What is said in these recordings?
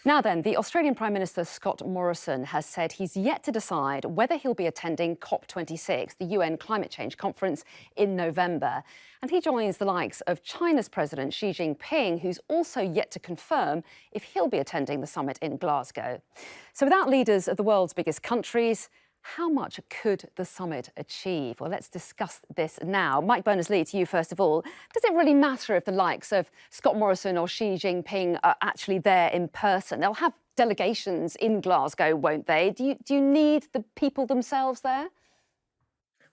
Now then, the Australian Prime Minister Scott Morrison has said he's yet to decide whether he'll be attending COP26, the UN climate change conference, in November. And he joins the likes of China's President Xi Jinping, who's also yet to confirm if he'll be attending the summit in Glasgow. So without leaders of the world's biggest countries, how much could the summit achieve? Well, let's discuss this now. Mike Berners-Lee, to you first of all. Does it really matter if the likes of Scott Morrison or Xi Jinping are actually there in person? They'll have delegations in Glasgow, won't they? Do you need the people themselves there?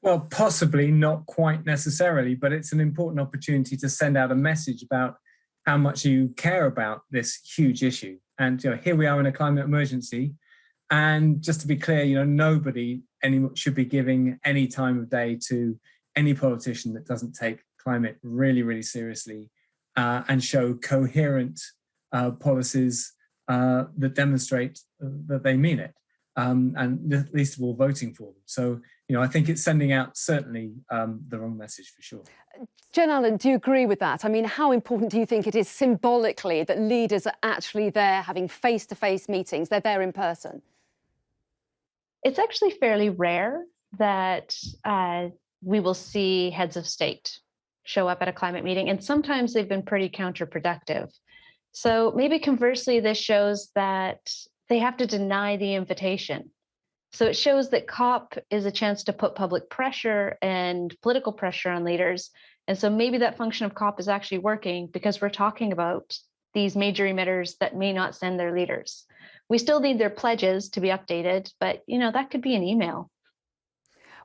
Well, possibly, not quite necessarily, but it's an important opportunity to send out a message about how much you care about this huge issue. And here we are in a climate emergency. And just to be clear, nobody should be giving any time of day to any politician that doesn't take climate really, really seriously and show coherent policies that demonstrate that they mean it, and least of all voting for them. So, I think it's sending out certainly the wrong message for sure. Jen Allen, do you agree with that? I mean, how important do you think it is symbolically that leaders are actually there having face-to-face meetings? They're there in person. It's actually fairly rare that we will see heads of state show up at a climate meeting, and sometimes they've been pretty counterproductive. So maybe conversely, this shows that they have to deny the invitation. So it shows that COP is a chance to put public pressure and political pressure on leaders. And so maybe that function of COP is actually working because we're talking about these major emitters that may not send their leaders. We still need their pledges to be updated, but that could be an email.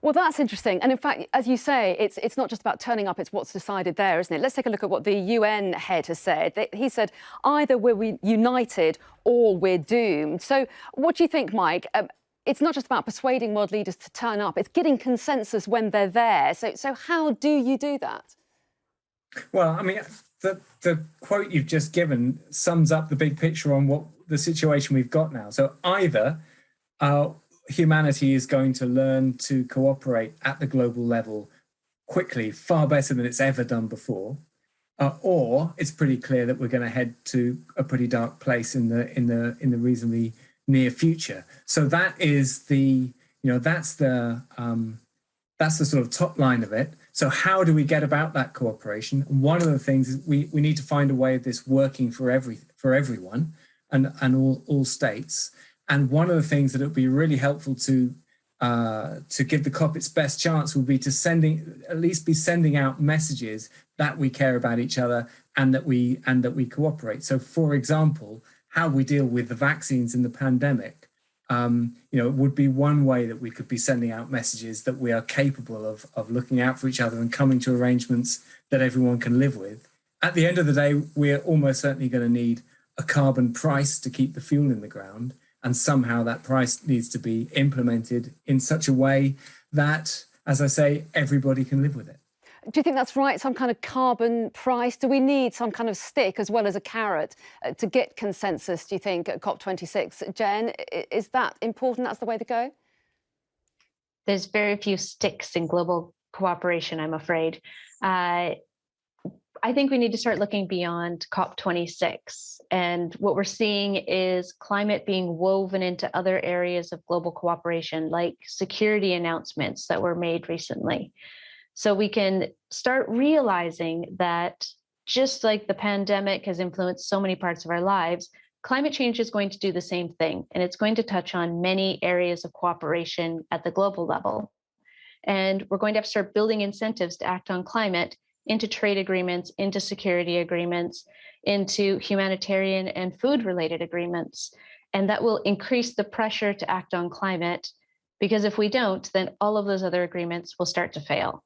Well, that's interesting. And in fact, as you say, it's not just about turning up, it's what's decided there, isn't it? Let's take a look at what the UN head has said. He said, either we're united or we're doomed. So what do you think, Mike? It's not just about persuading world leaders to turn up, it's getting consensus when they're there. So how do you do that? Well, I mean, the quote you've just given sums up the big picture on what the situation we've got now. So either humanity is going to learn to cooperate at the global level quickly, far better than it's ever done before, or it's pretty clear that we're going to head to a pretty dark place in the reasonably near future. So that is that's the sort of top line of it. So how do we get about that cooperation? One of the things is we need to find a way of this working for everyone and all states. And one of the things that it would be really helpful to give the COP its best chance would be to at least be sending out messages that we care about each other and that we cooperate. So, for example, how we deal with the vaccines in the pandemic, would be one way that we could be sending out messages that we are capable of looking out for each other and coming to arrangements that everyone can live with. At the end of the day, we're almost certainly going to need a carbon price to keep the fuel in the ground. And somehow that price needs to be implemented in such a way that, as I say, everybody can live with it. Do you think that's right? Some kind of carbon price? Do we need some kind of stick as well as a carrot to get consensus, do you think, at COP26? Jen, is that important? That's the way to go? There's very few sticks in global cooperation, I'm afraid. I think we need to start looking beyond COP26. And what we're seeing is climate being woven into other areas of global cooperation, like security announcements that were made recently. So we can start realizing that just like the pandemic has influenced so many parts of our lives, climate change is going to do the same thing. And it's going to touch on many areas of cooperation at the global level. And we're going to have to start building incentives to act on climate into trade agreements, into security agreements, into humanitarian and food-related agreements. And that will increase the pressure to act on climate, because if we don't, then all of those other agreements will start to fail.